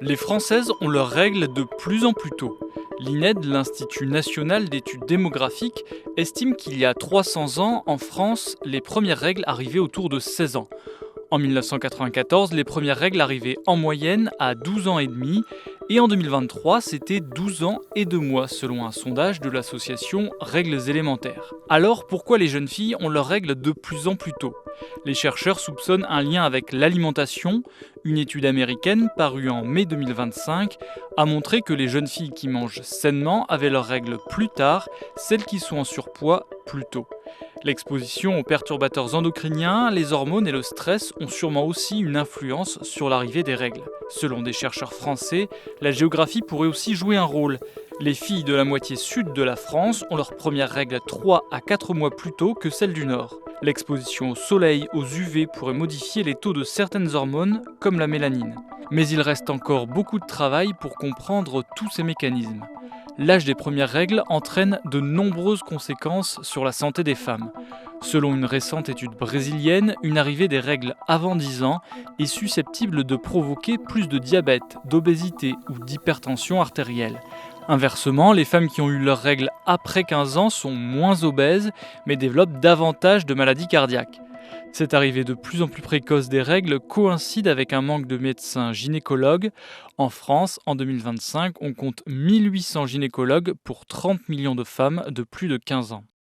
Les Françaises ont leurs règles de plus en plus tôt. L'INED, l'Institut national d'études démographiques, estime qu'il y a 300 ans, en France, les premières règles arrivaient autour de 16 ans. En 1994, les premières règles arrivaient en moyenne à 12 ans et demi, et en 2023, c'était 12 ans et 2 mois selon un sondage de l'association Règles élémentaires. Alors pourquoi les jeunes filles ont leurs règles de plus en plus tôt? Les chercheurs soupçonnent un lien avec l'alimentation. Une étude américaine parue en mai 2025 a montré que les jeunes filles qui mangent sainement avaient leurs règles plus tard, celles qui sont en surpoids plus tôt. L'exposition aux perturbateurs endocriniens, les hormones et le stress ont sûrement aussi une influence sur l'arrivée des règles. Selon des chercheurs français, la géographie pourrait aussi jouer un rôle. Les filles de la moitié sud de la France ont leurs premières règles 3 à 4 mois plus tôt que celles du nord. L'exposition au soleil, aux UV pourrait modifier les taux de certaines hormones, comme la mélanine. Mais il reste encore beaucoup de travail pour comprendre tous ces mécanismes. L'âge des premières règles entraîne de nombreuses conséquences sur la santé des femmes. Selon une récente étude brésilienne, une arrivée des règles avant 10 ans est susceptible de provoquer plus de diabète, d'obésité ou d'hypertension artérielle. Inversement, les femmes qui ont eu leurs règles après 15 ans sont moins obèses, mais développent davantage de maladies cardiaques. Cette arrivée de plus en plus précoce des règles coïncide avec un manque de médecins gynécologues. En France, en 2025, on compte 1800 gynécologues pour 30 millions de femmes de plus de 15 ans.